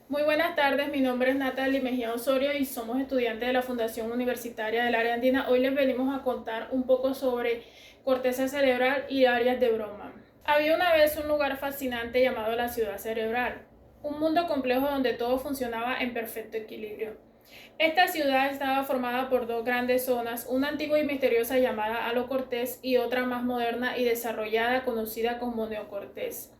Muy buenas tardes, mi nombre es Natalie Mejía Osorio y somos estudiantes de la Fundación Universitaria del Área Andina. Hoy les venimos a contar un poco sobre corteza cerebral y áreas de Brodmann. Había una vez un lugar fascinante llamado la ciudad cerebral, un mundo complejo donde todo funcionaba en perfecto equilibrio. Esta ciudad estaba formada por dos grandes zonas, una antigua y misteriosa llamada Alocortés y otra más moderna y desarrollada conocida como Neocortés.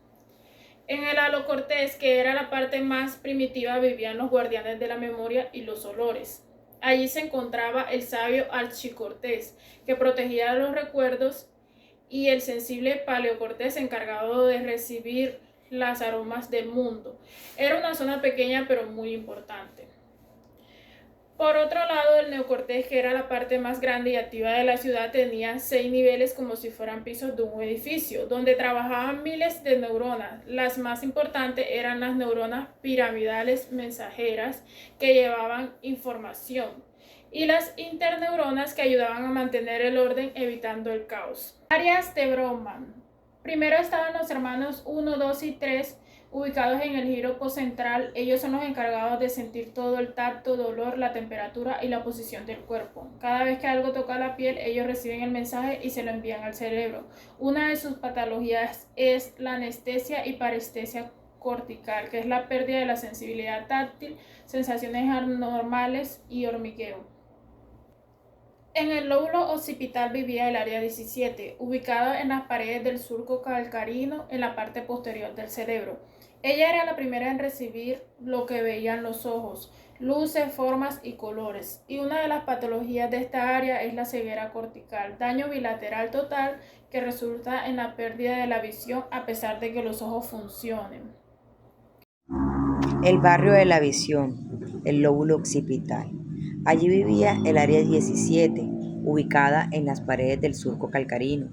En el Alocortés, que era la parte más primitiva, vivían los guardianes de la memoria y los olores. Allí se encontraba el sabio Archicortés, que protegía los recuerdos, y el sensible Paleocortés, encargado de recibir las aromas del mundo. Era una zona pequeña pero muy importante. Por otro lado, el neocortés, que era la parte más grande y activa de la ciudad, tenía 6 niveles como si fueran pisos de un edificio, donde trabajaban miles de neuronas. Las más importantes eran las neuronas piramidales mensajeras, que llevaban información, y las interneuronas, que ayudaban a mantener el orden evitando el caos. Áreas de Brodmann. Primero estaban los hermanos 1, 2 y 3, ubicados en el giro central. Ellos son los encargados de sentir todo el tacto, dolor, la temperatura y la posición del cuerpo. Cada vez que algo toca la piel, ellos reciben el mensaje y se lo envían al cerebro. Una de sus patologías es la anestesia y parestesia cortical, que es la pérdida de la sensibilidad táctil, sensaciones anormales y hormigueo. En el lóbulo occipital vivía el área 17, ubicada en las paredes del surco calcarino en la parte posterior del cerebro. Ella era la primera en recibir lo que veían los ojos, luces, formas y colores. Y una de las patologías de esta área es la ceguera cortical, daño bilateral total que resulta en la pérdida de la visión a pesar de que los ojos funcionen. El barrio de la visión, el lóbulo occipital. Allí vivía el área 17, ubicada en las paredes del surco calcarino.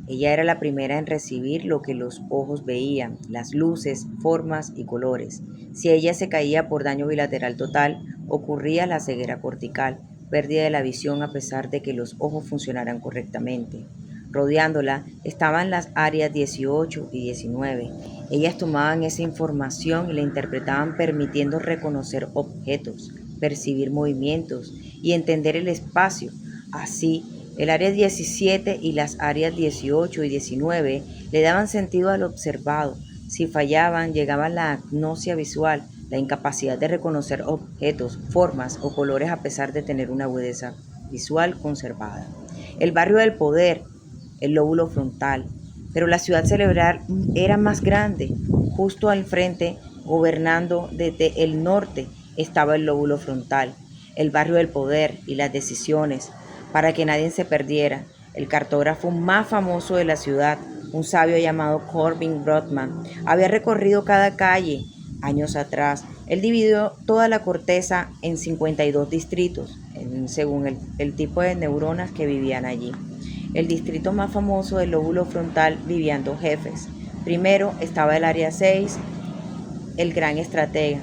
Ella era la primera en recibir lo que los ojos veían, las luces, formas y colores. Si ella se caía por daño bilateral total, ocurría la ceguera cortical, pérdida de la visión a pesar de que los ojos funcionaran correctamente. Rodeándola estaban las áreas 18 y 19. Ellas tomaban esa información y la interpretaban permitiendo reconocer objetos, percibir movimientos y entender el espacio. Así, el área 17 y las áreas 18 y 19 le daban sentido al observado. Si fallaban, llegaba la agnosia visual, la incapacidad de reconocer objetos, formas o colores a pesar de tener una agudeza visual conservada. El barrio del poder, el lóbulo frontal, pero la ciudad cerebral era más grande. Justo al frente, gobernando desde el norte, estaba el lóbulo frontal, el barrio del poder y las decisiones, para que nadie se perdiera. El cartógrafo más famoso de la ciudad, un sabio llamado Corbin Brodmann, había recorrido cada calle. Años atrás, él dividió toda la corteza en 52 distritos, según el tipo de neuronas que vivían allí. El distrito más famoso del lóbulo frontal vivían dos jefes. Primero estaba el área 6, el gran estratega.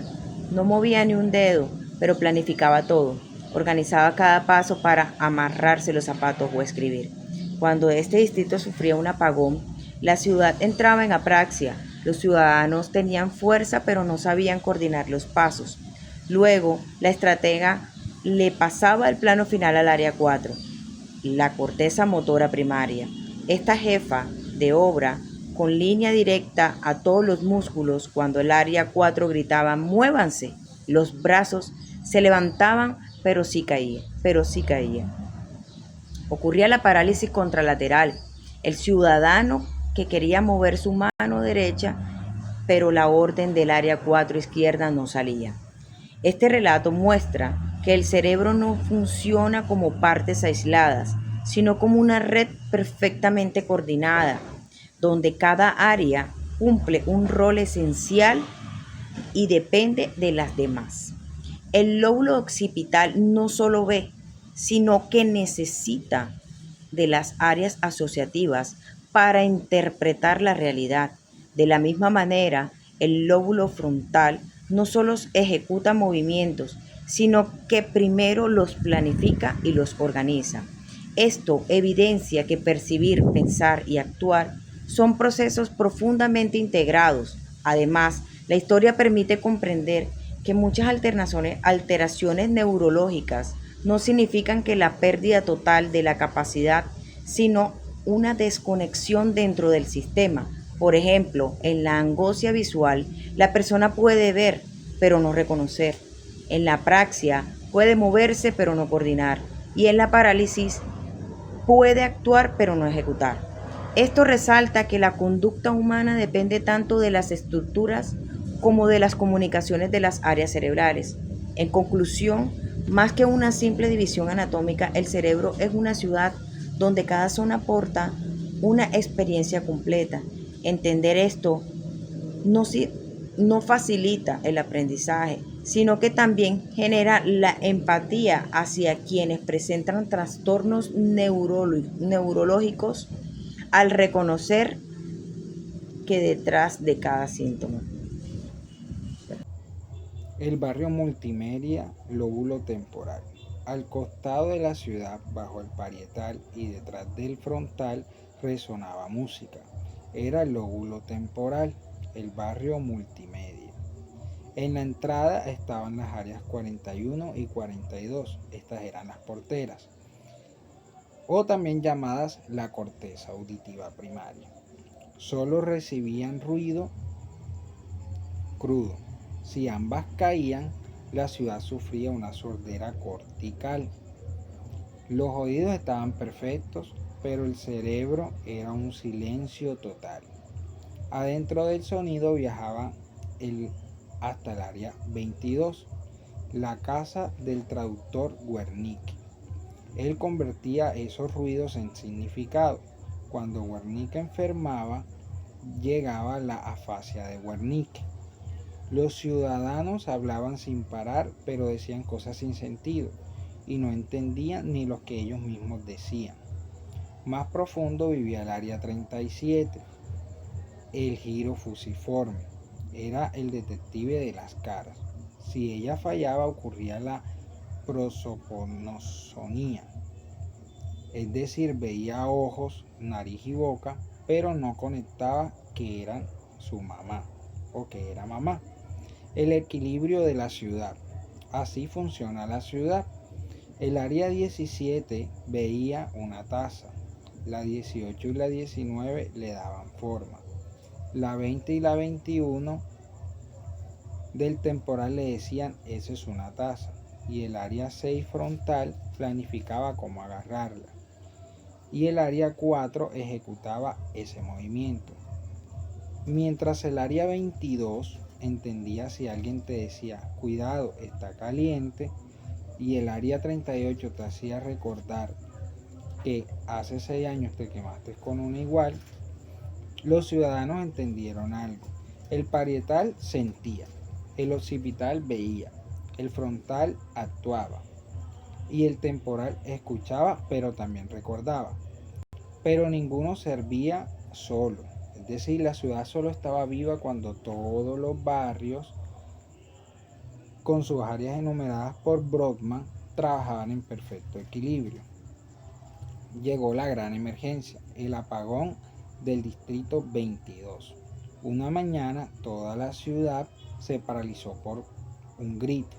No movía ni un dedo, pero planificaba todo. Organizaba cada paso para amarrarse los zapatos o escribir. Cuando este distrito sufría un apagón, la ciudad entraba en apraxia. Los ciudadanos tenían fuerza, pero no sabían coordinar los pasos. Luego, la estratega le pasaba el plano final al área 4, la corteza motora primaria. Esta jefa de obra, con línea directa a todos los músculos, cuando el área 4 gritaba ¡muévanse!, los brazos se levantaban, pero sí caía. Ocurría la parálisis contralateral. El ciudadano que quería mover su mano derecha, pero la orden del área 4 izquierda no salía. Este relato muestra que el cerebro no funciona como partes aisladas, sino como una red perfectamente coordinada, donde cada área cumple un rol esencial y depende de las demás. El lóbulo occipital no solo ve, sino que necesita de las áreas asociativas para interpretar la realidad. De la misma manera, el lóbulo frontal no solo ejecuta movimientos, sino que primero los planifica y los organiza. Esto evidencia que percibir, pensar y actuar son procesos profundamente integrados. Además, la historia permite comprender que muchas alteraciones neurológicas no significan que la pérdida total de la capacidad, sino una desconexión dentro del sistema. Por ejemplo, en la angoscia visual, la persona puede ver, pero no reconocer. En la apraxia, puede moverse, pero no coordinar. Y en la parálisis, puede actuar, pero no ejecutar. Esto resalta que la conducta humana depende tanto de las estructuras como de las comunicaciones de las áreas cerebrales. En conclusión, más que una simple división anatómica, el cerebro es una ciudad donde cada zona aporta una experiencia completa. Entender esto no facilita el aprendizaje, sino que también genera la empatía hacia quienes presentan trastornos neurológicos al reconocer que detrás de cada síntoma. El barrio multimedia, lóbulo temporal. Al costado de la ciudad, bajo el parietal y detrás del frontal, resonaba música. Era el lóbulo temporal, el barrio multimedia. En la entrada estaban las áreas 41 y 42, estas eran las porteras, o también llamadas la corteza auditiva primaria. Solo recibían ruido crudo. Si ambas caían, la ciudad sufría una sordera cortical. Los oídos estaban perfectos, pero el cerebro era un silencio total. Adentro del sonido viajaba hasta el área 22, la casa del traductor Wernicke. Él convertía esos ruidos en significado. Cuando Wernicke enfermaba, llegaba la afasia de Wernicke. Los ciudadanos hablaban sin parar, pero decían cosas sin sentido y no entendían ni lo que ellos mismos decían. Más profundo vivía el área 37, el giro fusiforme. Era el detective de las caras. Si ella fallaba, ocurría la prosoponosonía, es decir, veía ojos, nariz y boca, pero no conectaba que eran su mamá o que era mamá. El equilibrio de la ciudad. Así funciona la ciudad. El área 17 veía una taza. La 18 y la 19 le daban forma. La 20 y la 21 del temporal le decían, eso es una taza. Y el área 6 frontal planificaba cómo agarrarla. Y el área 4 ejecutaba ese movimiento. Mientras el área 22 entendía si alguien te decía, cuidado, está caliente, y el área 38 te hacía recordar que hace 6 años te quemaste con una igual, los ciudadanos entendieron algo. El parietal sentía, el occipital veía, el frontal actuaba y el temporal escuchaba, pero también recordaba. Pero ninguno servía solo. Es decir, la ciudad solo estaba viva cuando todos los barrios, con sus áreas enumeradas por Brodmann, trabajaban en perfecto equilibrio. Llegó la gran emergencia, el apagón del distrito 22. Una mañana toda la ciudad se paralizó por un grito.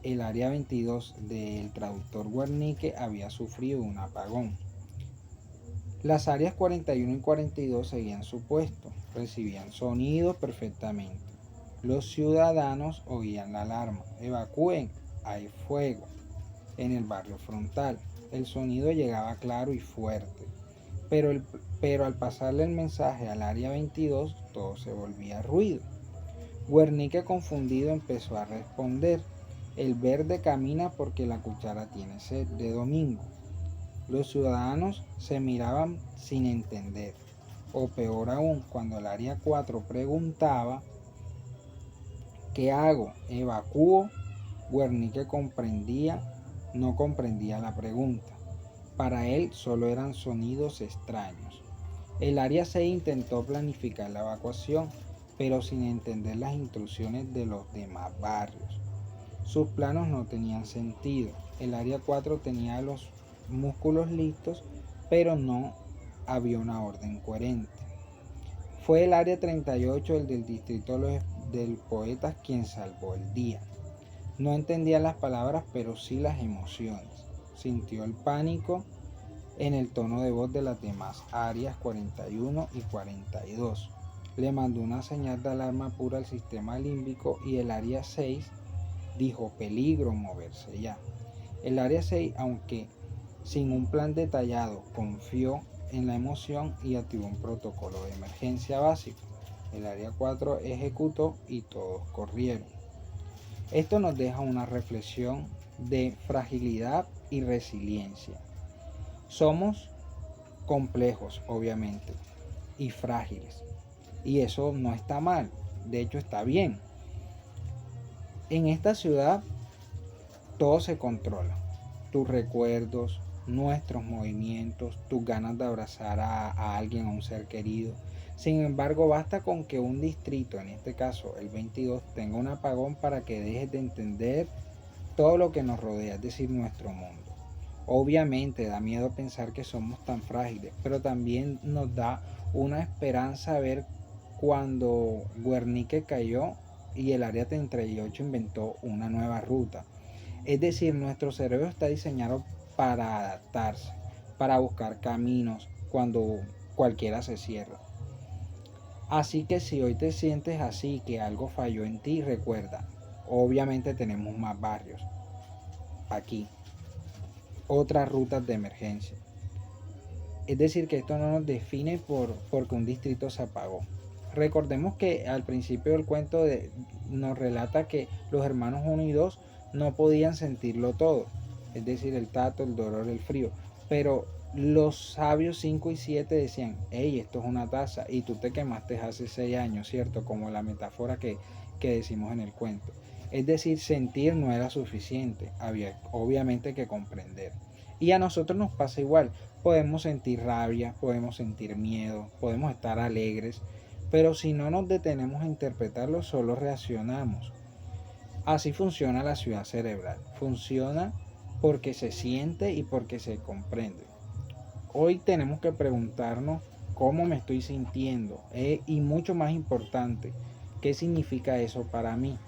El área 22 del traductor Wernicke había sufrido un apagón. Las áreas 41 y 42 seguían su puesto, recibían sonidos perfectamente. Los ciudadanos oían la alarma, evacúen, hay fuego. En el barrio frontal, el sonido llegaba claro y fuerte, pero al pasarle el mensaje al área 22, todo se volvía ruido. Wernicke, confundido, empezó a responder, el verde camina porque la cuchara tiene sed de domingo. Los ciudadanos se miraban sin entender, o peor aún, cuando el área 4 preguntaba, ¿qué hago? ¿Evacúo? Wernicke no comprendía la pregunta. Para él solo eran sonidos extraños. El área 6 intentó planificar la evacuación, pero sin entender las instrucciones de los demás barrios. Sus planos no tenían sentido. El área 4 tenía los músculos listos, pero no había una orden coherente. Fue el área 38, el del distrito del poeta quien salvó el día. No entendía las palabras, pero sí las emociones. Sintió el pánico en el tono de voz de las demás áreas 41 y 42. Le mandó una señal de alarma pura al sistema límbico y el área 6 dijo peligro, moverse ya. El área 6, aunque sin un plan detallado, confió en la emoción y activó un protocolo de emergencia básico. El área 4 ejecutó y todos corrieron. Esto nos deja una reflexión de fragilidad y resiliencia. Somos complejos, obviamente, y frágiles. Y eso no está mal, de hecho está bien. En esta ciudad todo se controla. Tus recuerdos, nuestros movimientos, tus ganas de abrazar a alguien, a un ser querido. Sin embargo, basta con que un distrito, en este caso el 22, tenga un apagón para que dejes de entender todo lo que nos rodea, es decir, nuestro mundo. Obviamente da miedo pensar que somos tan frágiles, pero también nos da una esperanza ver cuando Guernica cayó y el área 38 inventó una nueva ruta. Es decir, nuestro cerebro está diseñado para adaptarse, para buscar caminos cuando cualquiera se cierra. Así que si hoy te sientes así, que algo falló en ti, recuerda, obviamente tenemos más barrios aquí, otras rutas de emergencia. Es decir, que esto no nos define porque un distrito se apagó. Recordemos que al principio del cuento nos relata que los hermanos 1 y 2 no podían sentirlo todo, es decir, el tacto, el dolor, el frío, pero los sabios 5 y 7 decían, hey, esto es una taza y tú te quemaste hace 6 años, ¿cierto? Como la metáfora que decimos en el cuento. Es decir, sentir no era suficiente, había obviamente que comprender. Y a nosotros nos pasa igual, podemos sentir rabia, podemos sentir miedo, podemos estar alegres, pero si no nos detenemos a interpretarlo, solo reaccionamos. Así funciona la ciudad cerebral, funciona porque se siente y porque se comprende. Hoy tenemos que preguntarnos cómo me estoy sintiendo y mucho más importante, ¿qué significa eso para mí?